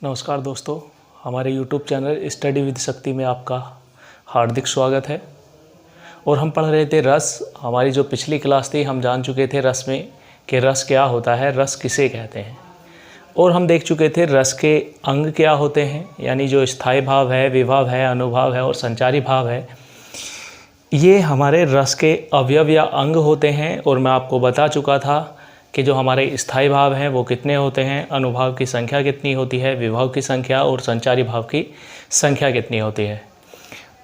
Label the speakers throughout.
Speaker 1: नमस्कार दोस्तों, हमारे YouTube चैनल स्टडी विद शक्ति में आपका हार्दिक स्वागत है। और हम पढ़ रहे थे रस। हमारी जो पिछली क्लास थी हम जान चुके थे रस में कि रस क्या होता है, रस किसे कहते हैं। और हम देख चुके थे रस के अंग क्या होते हैं, यानी जो स्थायी भाव है, विभव है, अनुभाव है और संचारी भाव है, ये हमारे रस के अवयव या अंग होते हैं। और मैं आपको बता चुका था कि जो हमारे स्थायी भाव हैं वो कितने होते हैं, अनुभाव की संख्या कितनी होती है, विभव की संख्या और संचारी भाव की संख्या कितनी होती है।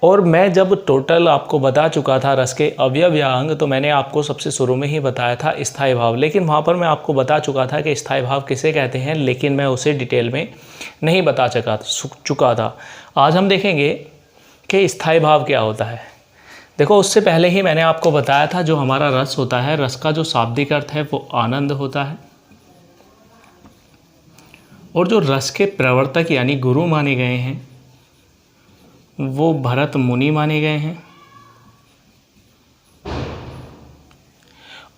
Speaker 1: और मैं जब टोटल आपको बता चुका था रस के अवयव या अंग, तो मैंने आपको सबसे शुरू में ही बताया था स्थायी भाव। लेकिन वहाँ पर मैं आपको बता चुका था कि स्थायी भाव किसे कहते हैं, लेकिन मैं उसे डिटेल में नहीं बता चुका था। आज हम देखेंगे कि स्थायी भाव क्या होता है। देखो, उससे पहले ही मैंने आपको बताया था जो हमारा रस होता है, रस का जो शाब्दिक अर्थ है वो आनंद होता है। और जो रस के प्रवर्तक यानी गुरु माने गए हैं वो भरत मुनि माने गए हैं।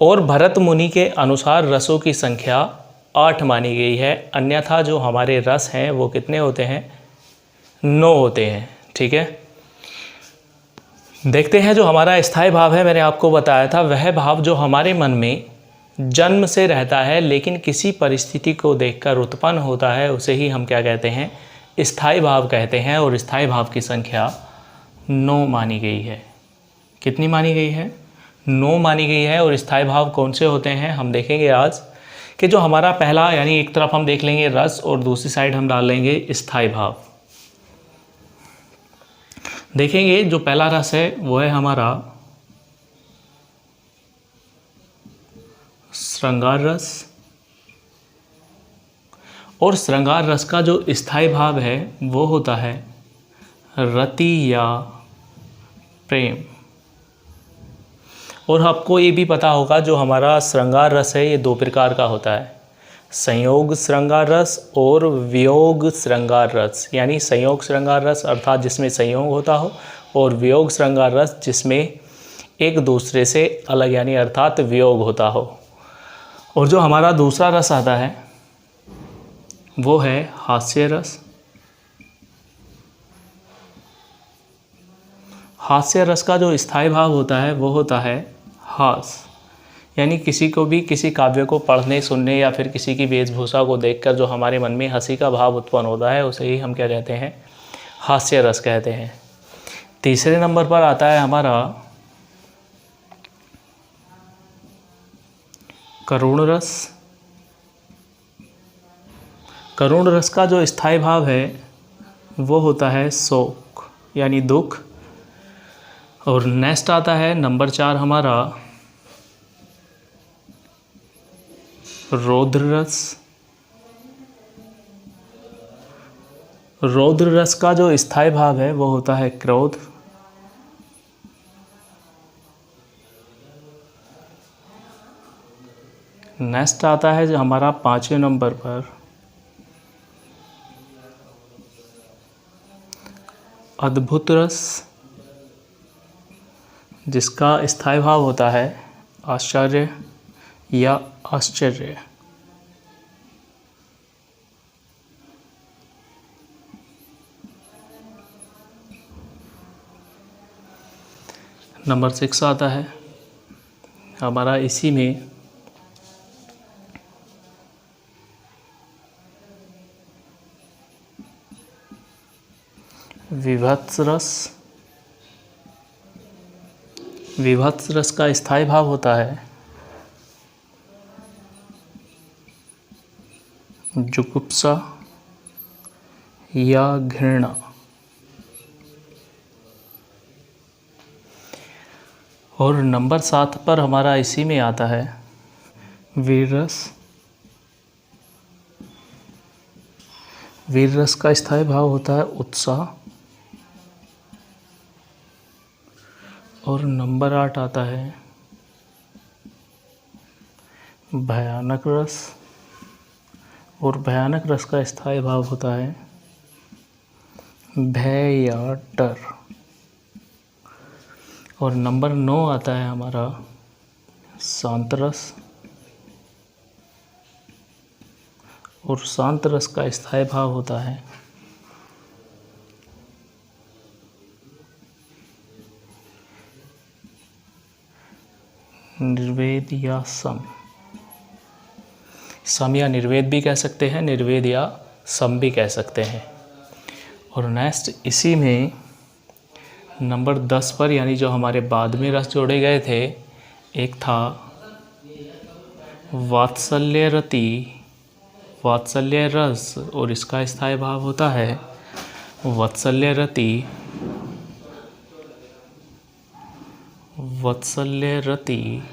Speaker 1: और भरत मुनि के अनुसार रसों की संख्या 8 मानी गई है। अन्यथा जो हमारे रस हैं वो कितने होते हैं, 9 होते हैं। ठीक है, देखते हैं। जो हमारा स्थायी भाव है, मैंने आपको बताया था, वह भाव जो हमारे मन में जन्म से रहता है लेकिन किसी परिस्थिति को देखकर उत्पन्न होता है, उसे ही हम क्या कहते हैं, स्थायी भाव कहते हैं। और स्थायी भाव की संख्या 9 मानी गई है। कितनी मानी गई है, 9 मानी गई है। और स्थायी भाव कौन से होते हैं हम देखेंगे आज कि जो हमारा पहला, यानी एक तरफ हम देख लेंगे रस और दूसरी साइड हम डाल लेंगे स्थायी भाव। देखेंगे जो पहला रस है वो है हमारा श्रृंगार रस। और श्रृंगार रस का जो स्थायी भाव है वो होता है रति या प्रेम। और आपको ये भी पता होगा जो हमारा श्रृंगार रस है ये 2 प्रकार का होता है, संयोग श्रृंगार रस और वियोग श्रृंगार रस। यानी संयोग श्रृंगार रस अर्थात जिसमें संयोग होता हो, और वियोग श्रृंगार रस जिसमें एक दूसरे से अलग यानी अर्थात वियोग होता हो। और जो हमारा दूसरा रस आता है वो है हास्य रस। हास्य रस का जो स्थायी भाव होता है वो होता है हास। यानी किसी को भी, किसी काव्य को पढ़ने, सुनने या फिर किसी की वेशभूषा को देखकर जो हमारे मन में हंसी का भाव उत्पन्न होता है उसे ही हम क्या कहते हैं, हास्य रस कहते हैं। तीसरे नंबर पर आता है हमारा करुण रस। करुण रस का जो स्थायी भाव है वो होता है शोक यानी दुख। और नेक्स्ट आता है नंबर 4 हमारा रौद्र रस। रौद्र रस का जो स्थायी भाव है वो होता है क्रोध। नेक्स्ट आता है जो हमारा 5वें नंबर पर अद्भुत रस, जिसका स्थायी भाव होता है आश्चर्य या आश्चर्य। नंबर 6 आता है हमारा इसी में विभत्स रस। विभत्स रस का स्थायी भाव होता है जुगुप्सा या घृणा। और नंबर 7 पर हमारा इसी में आता है वीर रस। वीर रस का स्थायी भाव होता है उत्साह। और नंबर 8 आता है भयानक रस। और भयानक रस का स्थायी भाव होता है भय या डर। और नंबर 9 आता है हमारा शांत रस। और शांत रस का स्थायी भाव होता है। निर्वेद या सम, सम या निर्वेद भी कह सकते हैं, निर्वेद या सम भी कह सकते हैं। और नेक्स्ट इसी में नंबर 10 पर, यानी जो हमारे बाद में रस जोड़े गए थे, एक था वात्सल्य रति, वात्सल्य रस, और इसका स्थायी भाव होता है वात्सल्य रति, वात्सल्य रति।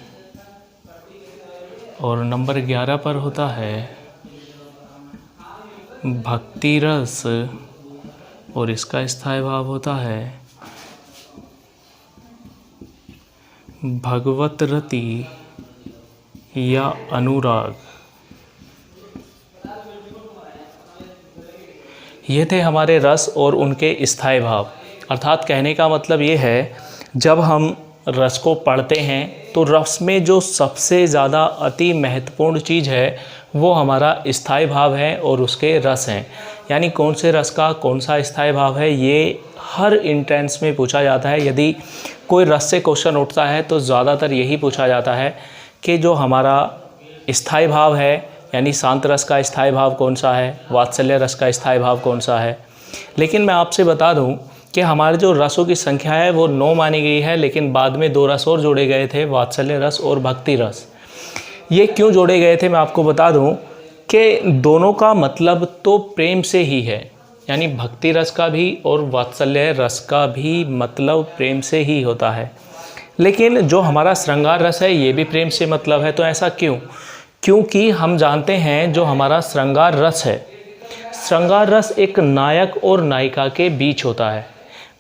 Speaker 1: और नंबर 11 पर होता है भक्ति रस, और इसका स्थायी भाव होता है भगवत रति या अनुराग। ये थे हमारे रस और उनके स्थायी भाव। अर्थात कहने का मतलब ये है, जब हम रस को पढ़ते हैं तो रस में जो सबसे ज़्यादा अति महत्वपूर्ण चीज़ है वो हमारा स्थायी भाव है और उसके रस हैं। यानी कौन से रस का कौन सा स्थायी भाव है, ये हर इंट्रेंस में पूछा जाता है। यदि कोई रस से क्वेश्चन उठता है तो ज़्यादातर यही पूछा जाता है कि जो हमारा स्थायी भाव है, यानी शांत रस का स्थायी भाव कौन सा है, वात्सल्य रस का स्थायी भाव कौन सा है। लेकिन मैं आपसे बता दूं कि हमारे जो रसों की संख्या है वो 9 मानी गई है, लेकिन बाद में 2 रस और जोड़े गए थे, वात्सल्य रस और भक्ति रस। ये क्यों जोड़े गए थे मैं आपको बता दूं कि दोनों का मतलब तो प्रेम से ही है, यानी भक्ति रस का भी और वात्सल्य रस का भी मतलब प्रेम से ही होता है। लेकिन जो हमारा श्रृंगार रस है ये भी प्रेम से मतलब है। तो ऐसा क्यों? क्योंकि हम जानते हैं जो हमारा श्रृंगार रस है, श्रृंगार रस एक नायक और नायिका के बीच होता है।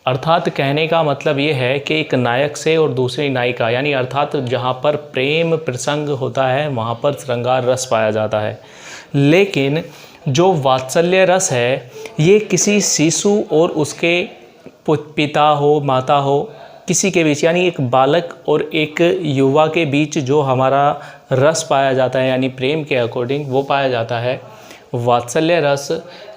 Speaker 1: अर्थात कहने का मतलब ये है कि एक नायक से और दूसरी नायिका, यानी अर्थात जहाँ पर प्रेम प्रसंग होता है वहाँ पर श्रृंगार रस पाया जाता है। लेकिन जो वात्सल्य रस है ये किसी शिशु और उसके पिता हो, माता हो, किसी के बीच, यानी एक बालक और एक युवा के बीच जो हमारा रस पाया जाता है, यानी प्रेम के अकॉर्डिंग वो पाया जाता है वात्सल्य रस।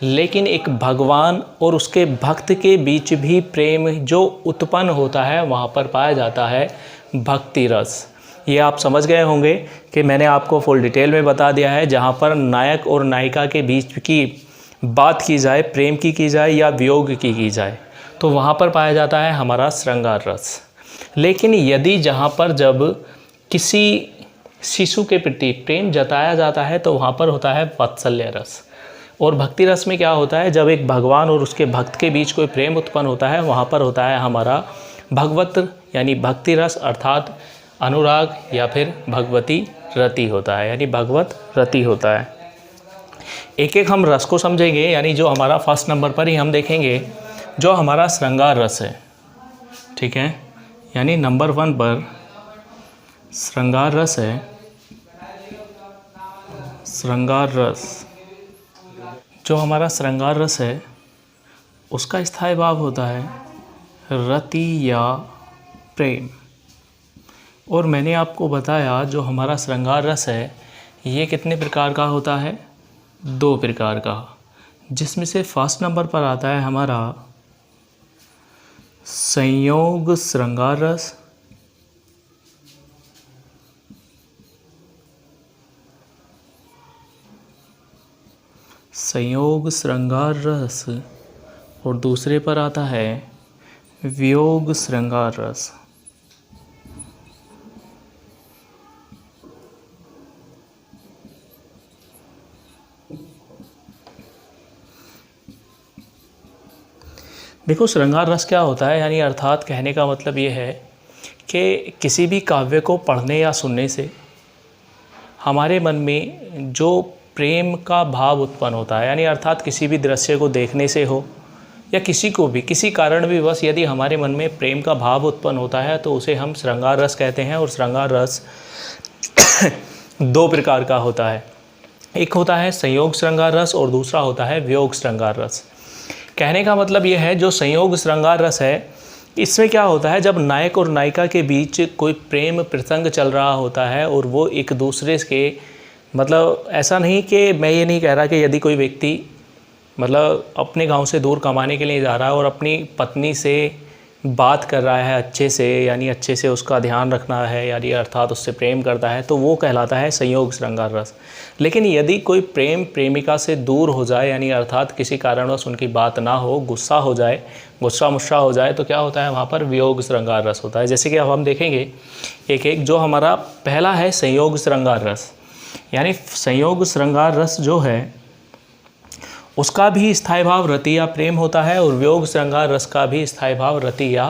Speaker 1: लेकिन एक भगवान और उसके भक्त के बीच भी प्रेम जो उत्पन्न होता है वहाँ पर पाया जाता है भक्ति रस। ये आप समझ गए होंगे कि मैंने आपको फुल डिटेल में बता दिया है। जहाँ पर नायक और नायिका के बीच की बात की जाए, प्रेम की जाए या वियोग की जाए, तो वहाँ पर पाया जाता है हमारा श्रृंगार रस। लेकिन यदि जहाँ पर जब किसी शिशु के प्रति प्रेम जताया जाता है तो वहाँ पर होता है वात्सल्य रस। और भक्ति रस में क्या होता है, जब एक भगवान और उसके भक्त के बीच कोई प्रेम उत्पन्न होता है वहाँ पर होता है हमारा भगवत, यानी भक्ति रस, अर्थात अनुराग या फिर भगवती रति होता है, यानी भगवत रति होता है। एक एक हम रस को समझेंगे, यानी जो हमारा फर्स्ट नंबर पर ही हम देखेंगे जो हमारा श्रृंगार रस है, ठीक है। यानी नंबर 1 पर श्रृंगार रस है। श्रृंगार रस, जो हमारा श्रृंगार रस है उसका स्थायी भाव होता है रति या प्रेम। और मैंने आपको बताया जो हमारा श्रृंगार रस है ये कितने प्रकार का होता है, 2 प्रकार का, जिसमें से फर्स्ट नंबर पर आता है हमारा संयोग श्रृंगार रस, संयोग श्रृंगार रस, और दूसरे पर आता है वियोग श्रृंगार रस। देखो श्रृंगार रस क्या होता है, यानी अर्थात कहने का मतलब ये है कि किसी भी काव्य को पढ़ने या सुनने से हमारे मन में जो प्रेम का भाव उत्पन्न होता है, यानी अर्थात किसी भी दृश्य को देखने से हो या किसी को भी किसी कारण भी बस यदि हमारे मन में प्रेम का भाव उत्पन्न होता है तो उसे हम श्रृंगार रस कहते हैं। और श्रृंगार रस 2 प्रकार का होता है, एक होता है संयोग श्रृंगार रस और दूसरा होता है वियोग श्रृंगार रस। कहने का मतलब ये है जो संयोग श्रृंगार रस है इसमें क्या होता है, जब नायक और नायिका के बीच कोई प्रेम प्रसंग चल रहा होता है और वो एक दूसरे के मतलब ऐसा नहीं कि मैं ये नहीं कह रहा कि यदि कोई व्यक्ति मतलब अपने गांव से दूर कमाने के लिए जा रहा है और अपनी पत्नी से बात कर रहा है अच्छे से, यानी अच्छे से उसका ध्यान रखना है, यानी अर्थात उससे प्रेम करता है, तो वो कहलाता है संयोग श्रृंगार रस। लेकिन यदि कोई प्रेम प्रेमिका से दूर हो जाए, यानी अर्थात किसी कारणवश उनकी बात ना हो, गुस्सा हो जाए, गुस्सा मुस्सा हो जाए, तो क्या होता है वहाँ पर वियोग श्रृंगार रस होता है। जैसे कि अब हम देखेंगे एक एक। जो हमारा पहला है संयोग श्रृंगार रस, यानी संयोग श्रृंगार रस जो है उसका भी स्थायी भाव रति या प्रेम होता है, और वियोग श्रृंगार रस का भी स्थायी भाव रति या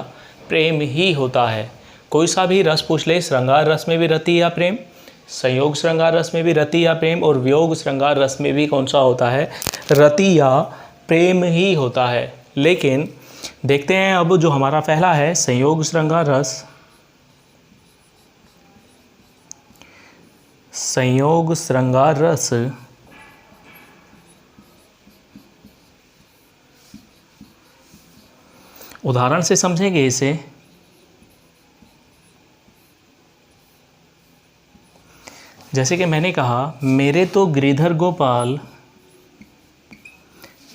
Speaker 1: प्रेम ही होता है। कोई सा भी रस पूछ ले, श्रृंगार रस में भी रति या प्रेम, संयोग श्रृंगार रस में भी रति या प्रेम, और वियोग श्रृंगार रस में भी कौन सा होता है, रति या प्रेम ही होता है। लेकिन देखते हैं अब जो हमारा पहला है संयोग श्रृंगार रस, संयोग श्रृंगार रस उदाहरण से समझेंगे इसे। जैसे कि मैंने कहा, मेरे तो गिरिधर गोपाल,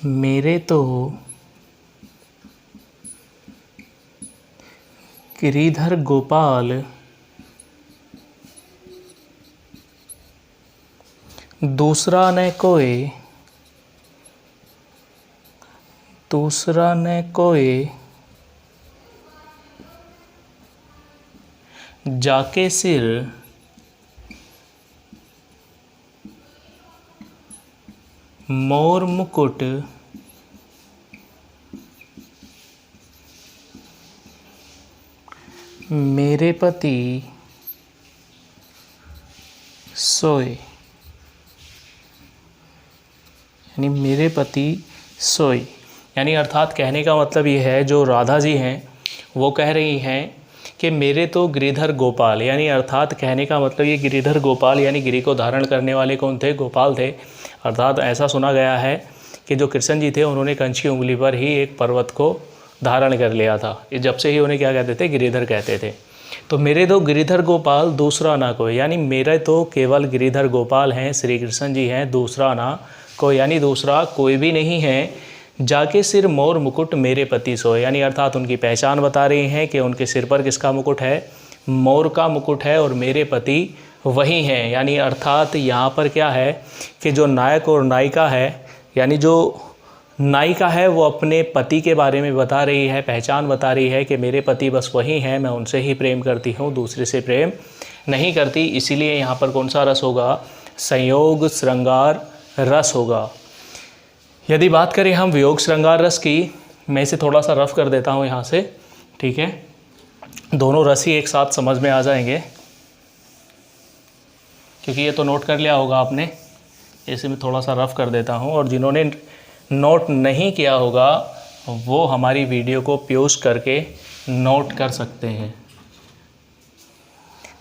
Speaker 1: मेरे तो गिरिधर गोपाल दूसरा न कोई, दूसरा न कोई जाके सिर मोर मुकुट मेरे पति सोए, यानी मेरे पति सोई। यानी अर्थात कहने का मतलब ये है, जो राधा जी हैं वो कह रही हैं कि मेरे तो गिरिधर गोपाल, यानी अर्थात कहने का मतलब ये गिरिधर गोपाल यानी गिरि को धारण करने वाले कौन थे, गोपाल थे। अर्थात ऐसा सुना गया है कि जो कृष्ण जी थे उन्होंने कंच की उंगली पर ही एक पर्वत को धारण कर लिया था। ये जब से ही उन्हें क्या कहते थे, गिरिधर कहते थे। तो मेरे तो गिरिधर गोपाल दूसरा ना कोई, यानी मेरे तो केवल गिरिधर गोपाल हैं, श्री कृष्ण जी हैं, दूसरा ना कोई, यानी दूसरा कोई भी नहीं है। जाके सिर मोर मुकुट मेरे पति सोए, यानी अर्थात उनकी पहचान बता रही हैं कि उनके सिर पर किसका मुकुट है, मोर का मुकुट है, और मेरे पति वही हैं। यानी अर्थात यहाँ पर क्या है कि जो नायक और नायिका है, यानी जो नायिका है वो अपने पति के बारे में बता रही है, पहचान बता रही है कि मेरे पति बस वही हैं, मैं उनसे ही प्रेम करती हूँ, दूसरे से प्रेम नहीं करती। इसीलिए यहाँ पर कौन सा रस होगा, संयोग श्रृंगार रस होगा। यदि बात करें हम वियोग श्रृंगार रस की, मैं इसे थोड़ा सा रफ कर देता हूँ यहाँ से, ठीक है, दोनों रस ही एक साथ समझ में आ जाएंगे, क्योंकि ये तो नोट कर लिया होगा आपने। इसे मैं थोड़ा सा रफ कर देता हूँ, और जिन्होंने नोट नहीं किया होगा वो हमारी वीडियो को पॉज करके नोट कर सकते हैं।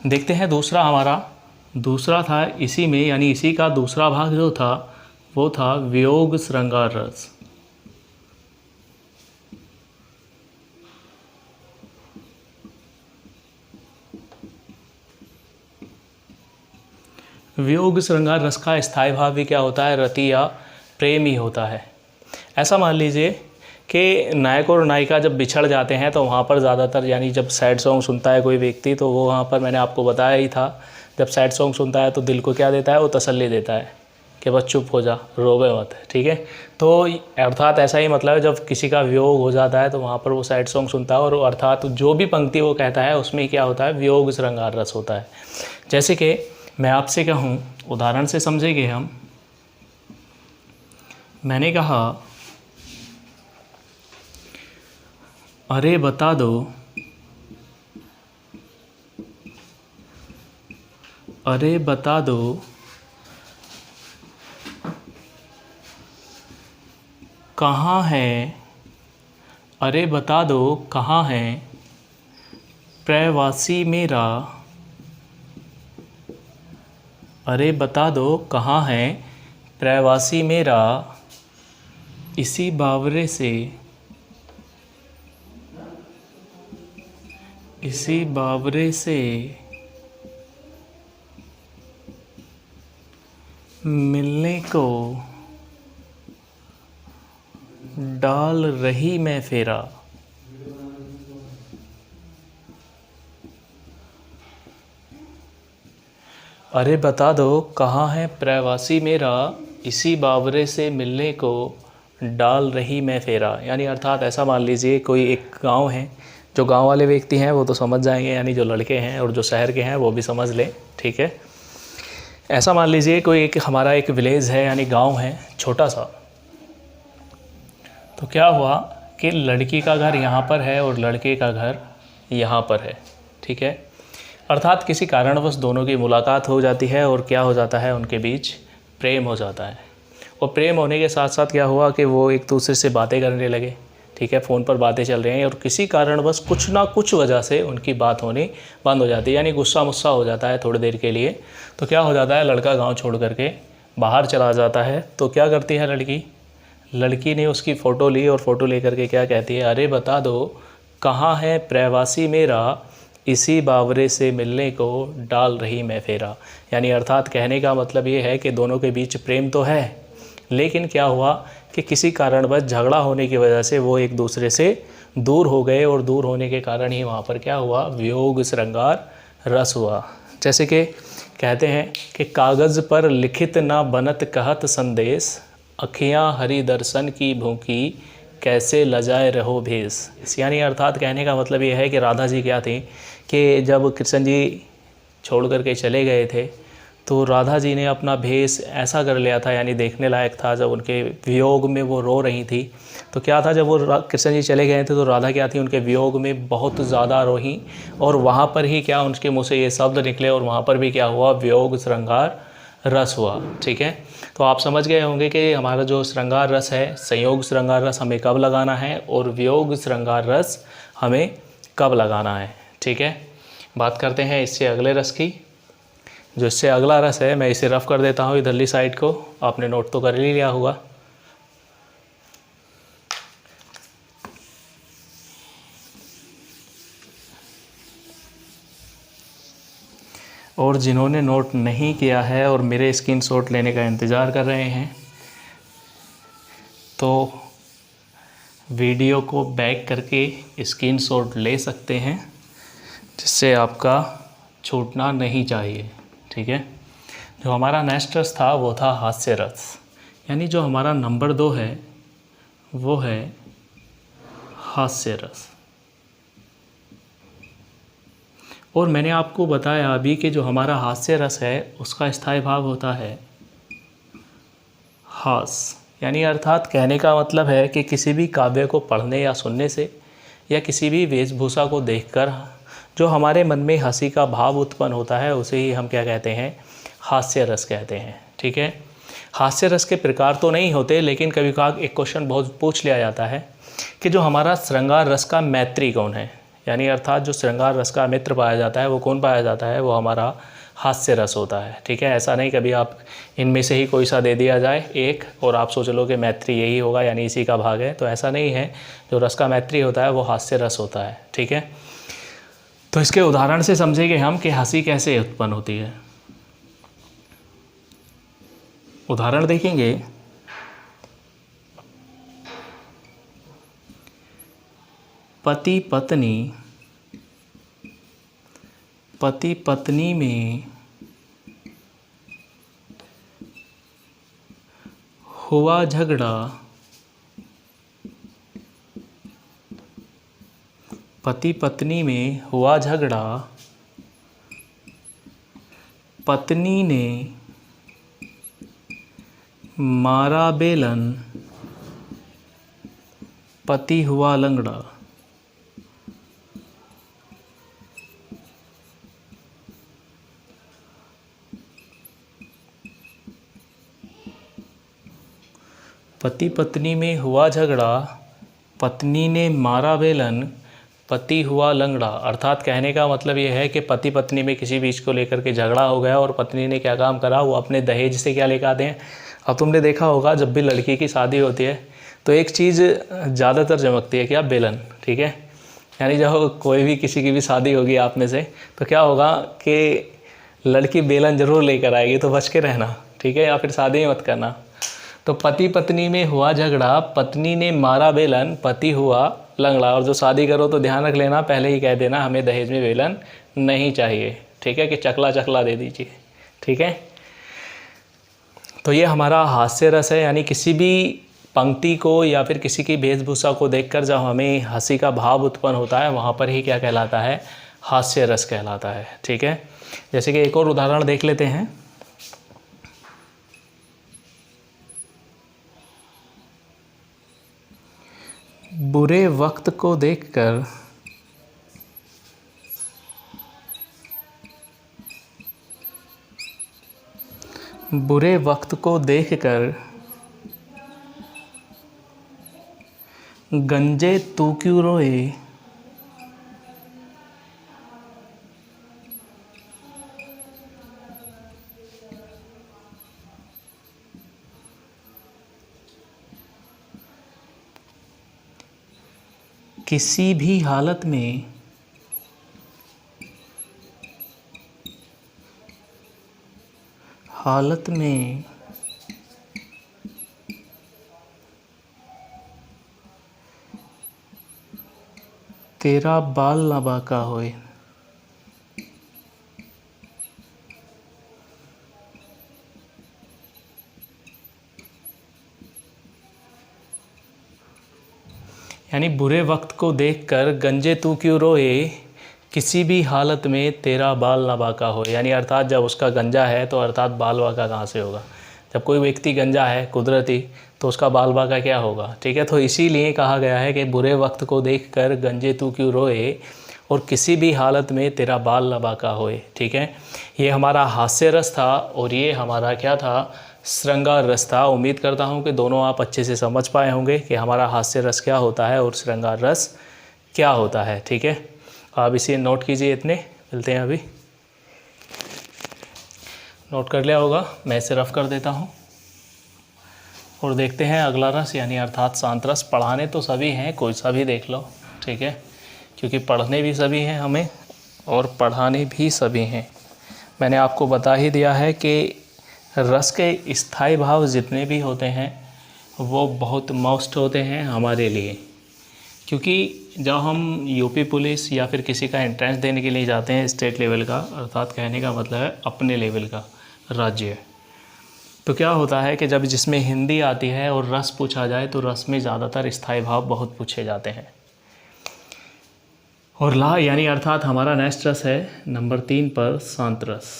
Speaker 1: देखते हैं दूसरा, हमारा दूसरा था इसी में, यानी इसी का दूसरा भाग जो था वो था वियोग श्रृंगार रस। वियोग श्रृंगार रस का स्थायी भाव भी क्या होता है, रति या प्रेम ही होता है। ऐसा मान लीजिए कि नायक और नायिका जब बिछड़ जाते हैं तो वहाँ पर ज़्यादातर, यानी जब सैड सॉन्ग सुनता है कोई व्यक्ति, तो वो वहाँ पर मैंने आपको बताया ही था, जब सैड सॉन्ग सुनता है तो दिल को क्या देता है, वो तसल्ली देता है कि बस चुप हो जा, रोवे मत, ठीक है। तो अर्थात ऐसा ही मतलब है, जब किसी का वियोग हो जाता है तो वहाँ पर वो सैड सॉन्ग सुनता है, और अर्थात जो भी पंक्ति वो कहता है उसमें क्या होता है, वियोग श्रृंगार रस होता है। जैसे कि मैं आपसे कहूँ, उदाहरण से समझेंगे हम। मैंने कहा, अरे बता दो, अरे बता दो कहाँ है, अरे बता दो कहाँ है प्रवासी मेरा, अरे बता दो कहाँ है प्रवासी मेरा, इसी बावरे से, इसी बावरे से मिलने को डाल रही मैं फेरा। अरे बता दो कहाँ है प्रवासी मेरा, इसी बावरे से मिलने को डाल रही मैं फेरा। यानी अर्थात ऐसा मान लीजिए कोई एक गांव है, जो गांव वाले व्यक्ति हैं वो तो समझ जाएंगे, यानी जो लड़के हैं, और जो शहर के हैं वो भी समझ लें, ठीक है। ऐसा मान लीजिए कोई एक हमारा एक विलेज है, यानी गांव है छोटा सा। तो क्या हुआ कि लड़की का घर यहाँ पर है और लड़के का घर यहाँ पर है, ठीक है। अर्थात किसी कारणवश दोनों की मुलाकात हो जाती है और क्या हो जाता है, उनके बीच प्रेम हो जाता है। और प्रेम होने के साथ साथ क्या हुआ कि वो एक दूसरे से बातें करने लगे, ठीक है। फ़ोन पर बातें चल रही हैं और किसी कारणवश कुछ ना कुछ वजह से उनकी बात होनी बंद हो जाती है, यानी गुस्सा मुस्सा हो जाता है थोड़ी देर के लिए। तो क्या हो जाता है, लड़का गाँव छोड़ करके बाहर चला जाता है। तो क्या करती है लड़की ने उसकी फ़ोटो ली और फ़ोटो लेकर के क्या कहती है, अरे बता दो कहाँ है प्रवासी मेरा, इसी बावरे से मिलने को डाल रही मैं फेरा। यानी अर्थात कहने का मतलब ये है कि दोनों के बीच प्रेम तो है, लेकिन क्या हुआ कि किसी कारणवश झगड़ा होने की वजह से वो एक दूसरे से दूर हो गए, और दूर होने के कारण ही वहाँ पर क्या हुआ, वियोग श्रृंगार रस हुआ। जैसे कि कहते हैं कि कागज़ पर लिखित ना बनत कहत संदेश, अखियाँ हरि दर्शन की भूखी कैसे लजाए रहो भेस। यानी अर्थात कहने का मतलब ये है कि राधा जी क्या थी कि जब कृष्ण जी छोड़ करके चले गए थे तो राधा जी ने अपना भेष ऐसा कर लिया था, यानी देखने लायक था। जब उनके वियोग में वो रो रही थी तो क्या था, जब वो कृष्ण जी चले गए थे तो राधा क्या थी, उनके वियोग में बहुत ज़्यादा रोही, और वहाँ पर ही क्या उनके मुँह से ये शब्द निकले, और वहाँ पर भी क्या हुआ, वियोग श्रृंगार रस हुआ, ठीक है। तो आप समझ गए होंगे कि हमारा जो श्रृंगार रस है, संयोग श्रृंगार रस हमें कब लगाना है और वियोग श्रृंगार रस हमें कब लगाना है, ठीक है। बात करते हैं इससे अगले रस की। जो इससे अगला रस है, मैं इसे रफ़ कर देता हूँ इधरली साइड को, आपने नोट तो कर ही लिया होगा। और जिन्होंने नोट नहीं किया है और मेरे स्क्रीनशॉट लेने का इंतज़ार कर रहे हैं, तो वीडियो को बैक करके स्क्रीनशॉट ले सकते हैं, जिससे आपका छूटना नहीं चाहिए, ठीक है। जो हमारा नेक्स्ट रस था वो था हास्य रस, यानी जो हमारा नंबर 2 है वो है हास्य रस। और मैंने आपको बताया अभी कि जो हमारा हास्य रस है उसका स्थायी भाव होता है हास, यानी अर्थात कहने का मतलब है कि किसी भी काव्य को पढ़ने या सुनने से या किसी भी वेशभूषा को देखकर जो हमारे मन में हंसी का भाव उत्पन्न होता है उसे ही हम क्या कहते हैं, हास्य रस कहते हैं, ठीक है। हास्य रस के प्रकार तो नहीं होते, लेकिन कभी कभार एक क्वेश्चन बहुत पूछ लिया जाता है कि जो हमारा श्रृंगार रस का मैत्री कौन है, यानी अर्थात जो श्रृंगार रस का मित्र पाया जाता है वो कौन पाया जाता है, वो हमारा हास्य रस होता है, ठीक है। ऐसा नहीं कभी आप इनमें से ही कोई सा दे दिया जाए एक और आप सोच लो कि मैत्री यही होगा, यानी इसी का भाग है, तो ऐसा नहीं है। जो रस का मैत्री होता है वो हास्य रस होता है, ठीक है। तो इसके उदाहरण से समझेंगे हम कि हंसी कैसे उत्पन्न होती है। उदाहरण देखेंगे, पति पत्नी में हुआ झगड़ा, पति पत्नी में हुआ झगड़ा, पत्नी ने मारा बेलन, पति हुआ लंगड़ा। पति पत्नी में हुआ झगड़ा, पत्नी ने मारा बेलन, पति हुआ लंगड़ा। अर्थात कहने का मतलब ये है कि पति पत्नी में किसी चीज़ को लेकर के झगड़ा हो गया और पत्नी ने क्या काम करा, वो अपने दहेज से क्या लेकर आते हैं। अब तुमने देखा होगा जब भी लड़की की शादी होती है तो एक चीज़ ज़्यादातर चमकती है, क्या, बेलन, ठीक है। यानी जब कोई भी किसी की भी शादी होगी आप में से तो क्या होगा कि लड़की बेलन ज़रूर लेकर आएगी, तो बच के रहना, ठीक है, या फिर शादी ही मत करना। तो पति पत्नी में हुआ झगड़ा, पत्नी ने मारा बेलन, पति हुआ लंगड़ा। और जो शादी करो तो ध्यान रख लेना, पहले ही कह देना हमें दहेज में बेलन नहीं चाहिए, ठीक है, कि चकला चकला दे दीजिए, ठीक है। तो ये हमारा हास्य रस है, यानी किसी भी पंक्ति को या फिर किसी की वेशभूषा को देखकर जब हमें हंसी का भाव उत्पन्न होता है, वहाँ पर ही क्या कहलाता है, हास्य रस कहलाता है, ठीक है। जैसे कि एक और उदाहरण देख लेते हैं। बुरे वक्त को देखकर बुरे वक्त को देखकर गंजे तू क्यों रोए, किसी भी हालत में तेरा बाल ना बाका होए। यानी बुरे वक्त को देखकर गंजे तू क्यों रोए, किसी भी हालत में तेरा बाल ना बाका हो। यानी अर्थात जब उसका गंजा है तो अर्थात बाल बाका कहाँ से होगा। जब कोई व्यक्ति गंजा है कुदरती, तो उसका बाल बाका क्या होगा, ठीक है। तो इसीलिए कहा गया है कि बुरे वक्त को देखकर गंजे तू क्यों रोए, और किसी भी हालत में तेरा बाल ना बाका होए, ठीक है। ये हमारा हास्य रस था और ये हमारा क्या था, श्रृंगार रस था। उम्मीद करता हूँ कि दोनों आप अच्छे से समझ पाए होंगे कि हमारा हास्य रस क्या होता है और श्रृंगार रस क्या होता है, ठीक है। आप इसे नोट कीजिए, इतने मिलते हैं अभी। नोट कर लिया होगा, मैं इसे रफ कर देता हूँ और देखते हैं अगला रस, यानी अर्थात शांत रस। पढ़ाने तो सभी हैं, कोई सा भी देख लो, ठीक है, क्योंकि पढ़ने भी सभी हैं हमें और पढ़ाने भी सभी हैं। मैंने आपको बता ही दिया है कि रस के स्थायी भाव जितने भी होते हैं वो बहुत मस्ट होते हैं हमारे लिए, क्योंकि जब हम यूपी पुलिस या फिर किसी का एंट्रेंस देने के लिए जाते हैं स्टेट लेवल का, अर्थात कहने का मतलब है अपने लेवल का राज्य, तो क्या होता है कि जब जिसमें हिंदी आती है और रस पूछा जाए तो रस में ज़्यादातर स्थायी भाव बहुत पूछे जाते हैं। और ला यानी अर्थात हमारा नेक्स्ट रस है नंबर 3 पर, शांत रस।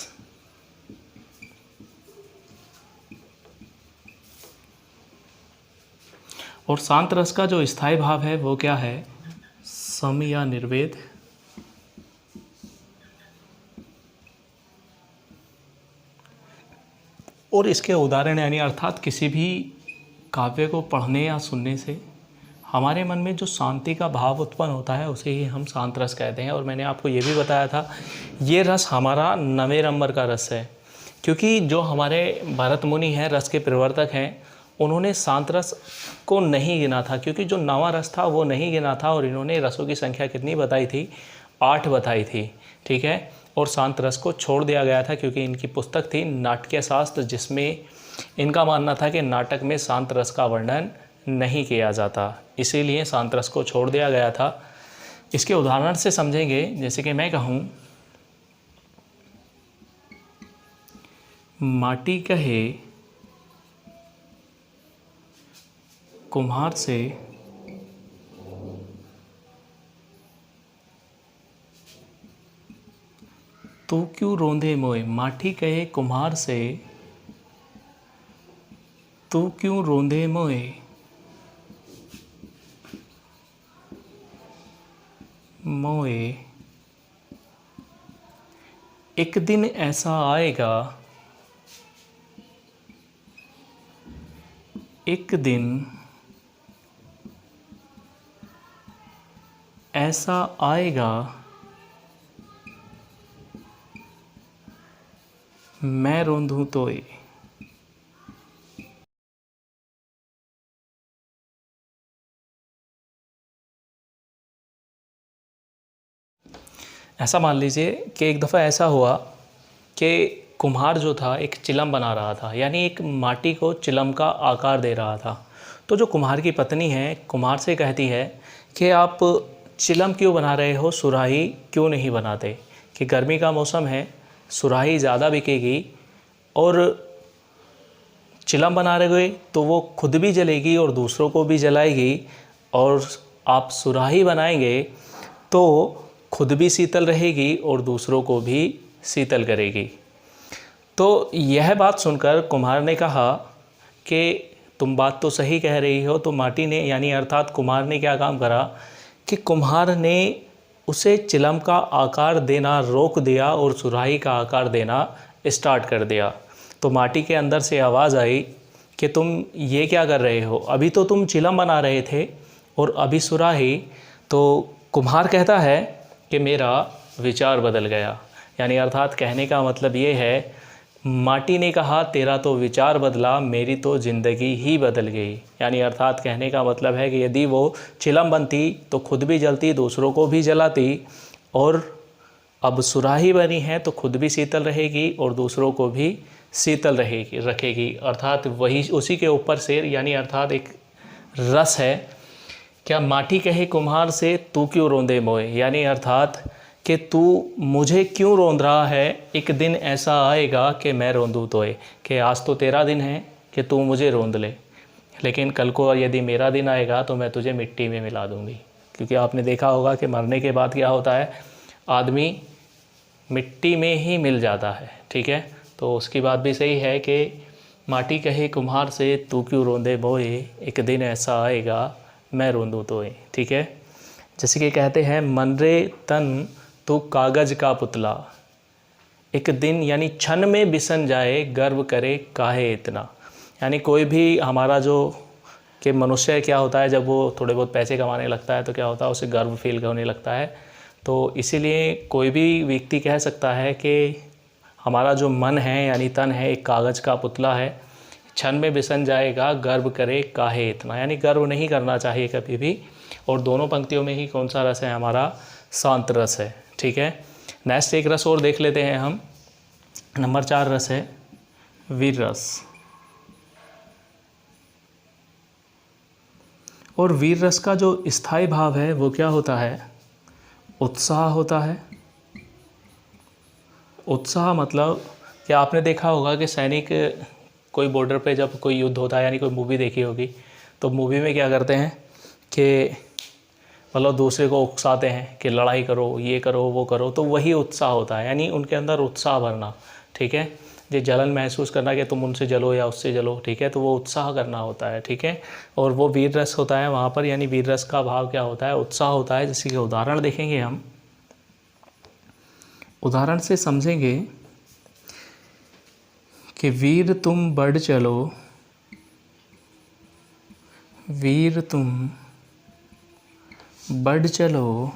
Speaker 1: और शांत रस का जो स्थायी भाव है वो क्या है, सम या निर्वेद। और इसके उदाहरण यानी अर्थात किसी भी काव्य को पढ़ने या सुनने से हमारे मन में जो शांति का भाव उत्पन्न होता है उसे ही हम शांत रस कहते हैं। और मैंने आपको ये भी बताया था, ये रस हमारा 9वें नंबर का रस है, क्योंकि जो हमारे भरत मुनि हैं, रस के प्रवर्तक हैं, उन्होंने शांत रस को नहीं गिना था, क्योंकि जो 9वां रस था वो नहीं गिना था। और इन्होंने रसों की संख्या कितनी बताई थी, 8 बताई थी, ठीक है। और शांत रस को छोड़ दिया गया था क्योंकि इनकी पुस्तक थी नाट्य शास्त्र, जिसमें इनका मानना था कि नाटक में शांत रस का वर्णन नहीं किया जाता, इसीलिए शांत रस को छोड़ दिया गया था। इसके उदाहरण से समझेंगे, जैसे कि मैं कहूँ, माटी कहे कुम्हार से तू क्यों रोंदे मोए। माटी कहे कुम्हार से तू क्यों रोंदे मोए, मोए एक दिन ऐसा आएगा, एक दिन ऐसा आएगा मैं रोंदूं तोए। ऐसा मान लीजिए कि एक दफ़ा ऐसा हुआ कि कुम्हार जो था एक चिलम बना रहा था, यानी एक माटी को चिलम का आकार दे रहा था। तो जो कुम्हार की पत्नी है कुम्हार से कहती है कि आप चिलम क्यों बना रहे हो, सुराही क्यों नहीं बनाते, कि गर्मी का मौसम है, सुराही ज़्यादा बिकेगी और चिलम बना रहे तो वो खुद भी जलेगी और दूसरों को भी जलाएगी, और आप सुराही बनाएंगे तो खुद भी शीतल रहेगी और दूसरों को भी शीतल करेगी। तो यह बात सुनकर कुम्हार ने कहा कि तुम बात तो सही कह रही हो। तो माटी ने यानी अर्थात कुम्हार ने क्या काम करा कि कुम्हार ने उसे चिलम का आकार देना रोक दिया और सुराही का आकार देना स्टार्ट कर दिया। तो माटी के अंदर से आवाज़ आई कि तुम ये क्या कर रहे हो, अभी तो तुम चिलम बना रहे थे और अभी सुराही। तो कुम्हार कहता है कि मेरा विचार बदल गया, यानी अर्थात कहने का मतलब ये है, माटी ने कहा तेरा तो विचार बदला, मेरी तो ज़िंदगी ही बदल गई। यानी अर्थात कहने का मतलब है कि यदि वो चिलम बनती तो खुद भी जलती, दूसरों को भी जलाती, और अब सुराही बनी है तो खुद भी शीतल रहेगी और दूसरों को भी शीतल रखेगी। अर्थात वही उसी के ऊपर से, यानी अर्थात एक रस है, क्या माटी कहे कुम्हार से तू क्यों रोंदे मोए, यानी अर्थात कि तू मुझे क्यों रोंद रहा है, एक दिन ऐसा आएगा कि मैं रोंदूँ तोए, कि आज तो तेरा दिन है कि तू मुझे रोंद ले, लेकिन कल को यदि मेरा दिन आएगा तो मैं तुझे मिट्टी में मिला दूँगी। क्योंकि आपने देखा होगा कि मरने के बाद क्या होता है, आदमी मिट्टी में ही मिल जाता है। ठीक है, तो उसकी बात भी सही है कि माटी कहे कुम्हार से तू क्यों रोंदे मोए, एक दिन ऐसा आएगा मैं रोंदूँ तोए। ठीक है, जैसे कि कहते हैं, मन रे तन तो कागज़ का पुतला, एक दिन यानी क्षण में बिसन जाए, गर्व करे काहे इतना। यानी कोई भी हमारा जो कि मनुष्य क्या होता है, जब वो थोड़े बहुत पैसे कमाने लगता है तो क्या होता है, उसे गर्व फील होने लगता है। तो इसीलिए कोई भी व्यक्ति कह सकता है कि हमारा जो मन है यानी तन है एक कागज़ का पुतला है, क्षण में बिसन जाएगा, गर्व करे काहे इतना, यानी गर्व नहीं करना चाहिए कभी भी। और दोनों पंक्तियों में ही कौन सा रस है, हमारा शांत रस है। ठीक है, नेक्स्ट एक रस और देख लेते हैं हम। नंबर 4 रस है वीर रस। और वीर रस का जो स्थायी भाव है वो क्या होता है, उत्साह होता है। उत्साह मतलब कि आपने देखा होगा कि सैनिक कोई बॉर्डर पे जब कोई युद्ध होता है, यानी कोई मूवी देखी होगी, तो मूवी में क्या करते हैं कि मतलब दूसरे को उकसाते हैं कि लड़ाई करो, ये करो, वो करो, तो वही उत्साह होता है, यानी उनके अंदर उत्साह भरना। ठीक है, ये जलन महसूस करना कि तुम उनसे जलो या उससे जलो। ठीक है, तो वो उत्साह करना होता है। ठीक है, और वो वीर रस होता है वहाँ पर, यानी वीर रस का भाव क्या होता है, उत्साह होता है। जैसे कि उदाहरण देखेंगे हम, उदाहरण से समझेंगे कि वीर तुम बढ़ चलो, वीर तुम बढ़ चलो,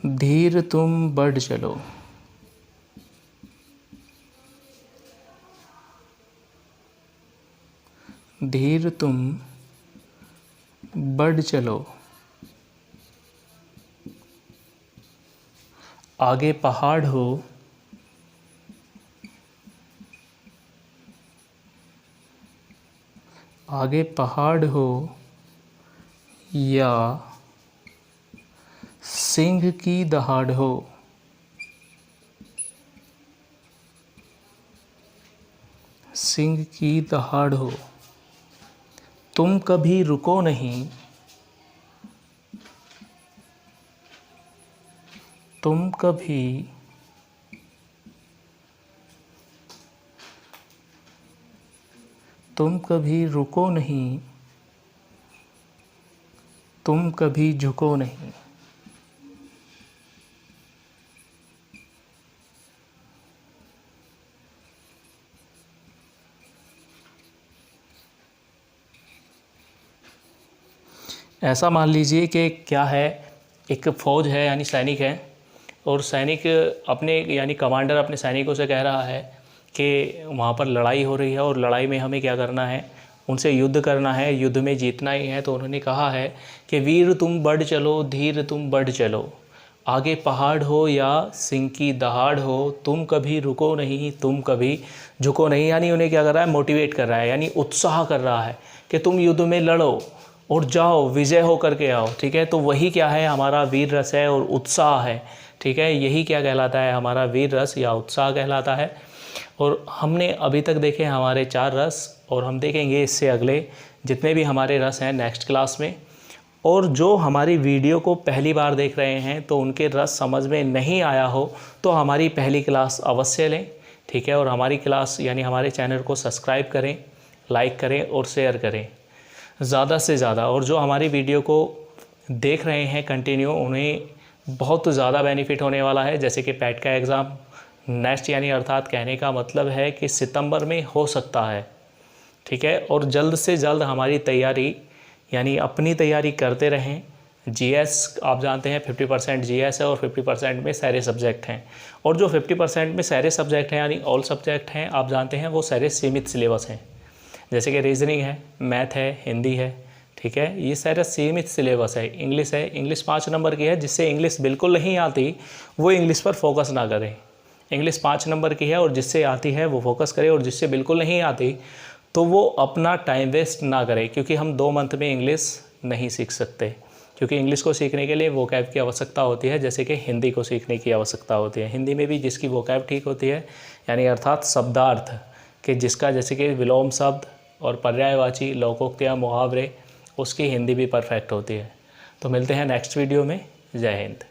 Speaker 1: धीर तुम बढ़ चलो। धीर तुम बढ़ चलो, आगे पहाड़ हो, आगे पहाड़ हो या सिंह की दहाड़ हो, सिंह की दहाड़ हो, तुम कभी रुको नहीं, तुम कभी रुको नहीं, तुम कभी झुको नहीं। ऐसा मान लीजिए कि क्या है, एक फ़ौज है यानी सैनिक है, और सैनिक अपने यानी कमांडर अपने सैनिकों से कह रहा है कि वहाँ पर लड़ाई हो रही है और लड़ाई में हमें क्या करना है, उनसे युद्ध करना है, युद्ध में जीतना ही है। तो उन्होंने कहा है कि वीर तुम बढ़ चलो, धीर तुम बढ़ चलो, आगे पहाड़ हो या सिंह की दहाड़ हो, तुम कभी रुको नहीं, तुम कभी झुको नहीं। यानी उन्हें क्या कर रहा है, मोटिवेट कर रहा है, यानी उत्साह कर रहा है कि तुम युद्ध में लड़ो और जाओ, विजय हो करके आओ। ठीक है, तो वही क्या है, हमारा वीर रस है और उत्साह है। ठीक है, यही क्या कहलाता है, हमारा वीर रस या उत्साह कहलाता है। और हमने अभी तक देखे हमारे 4 रस, और हम देखेंगे इससे अगले जितने भी हमारे रस हैं नेक्स्ट क्लास में। और जो हमारी वीडियो को पहली बार देख रहे हैं तो उनके रस समझ में नहीं आया हो तो हमारी पहली क्लास अवश्य लें। ठीक है, और हमारी क्लास यानी हमारे चैनल को सब्सक्राइब करें, लाइक करें और शेयर करें ज़्यादा से ज़्यादा। और जो हमारी वीडियो को देख रहे हैं कंटिन्यू, उन्हें बहुत ज़्यादा बेनिफिट होने वाला है। जैसे कि पैट का एग्ज़ाम नेक्स्ट, यानी अर्थात कहने का मतलब है कि सितंबर में हो सकता है। ठीक है, और जल्द से जल्द हमारी तैयारी यानी अपनी तैयारी करते रहें। जीएस आप जानते हैं 50% जीएस है और 50% में सारे सब्जेक्ट हैं। और जो 50% में सारे सब्जेक्ट हैं यानी ऑल सब्जेक्ट हैं, आप जानते हैं वो सारे सीमित सिलेबस हैं। जैसे कि रीजनिंग है, मैथ है, हिंदी है। ठीक है, ये सारा सीमित सिलेबस है। इंग्लिश है, इंग्लिश 5 नंबर की है। जिससे इंग्लिश बिल्कुल नहीं आती वो इंग्लिश पर फोकस ना करें। इंग्लिश 5 नंबर की है और जिससे आती है वो फोकस करे, और जिससे बिल्कुल नहीं आती तो वो अपना टाइम वेस्ट ना करे। क्योंकि हम 2 मंथ में इंग्लिश नहीं सीख सकते, क्योंकि इंग्लिश को सीखने के लिए वोकैब की आवश्यकता होती है, जैसे कि हिंदी को सीखने की आवश्यकता होती है। हिंदी में भी जिसकी वोकैब ठीक होती है, यानी अर्थात शब्दार्थ कि जिसका जैसे कि विलोम शब्द और पर्यायवाची, लोकोक्तियाँ, मुहावरे, उसकी हिंदी भी परफेक्ट होती है। तो मिलते हैं नेक्स्ट वीडियो में। जय हिंद।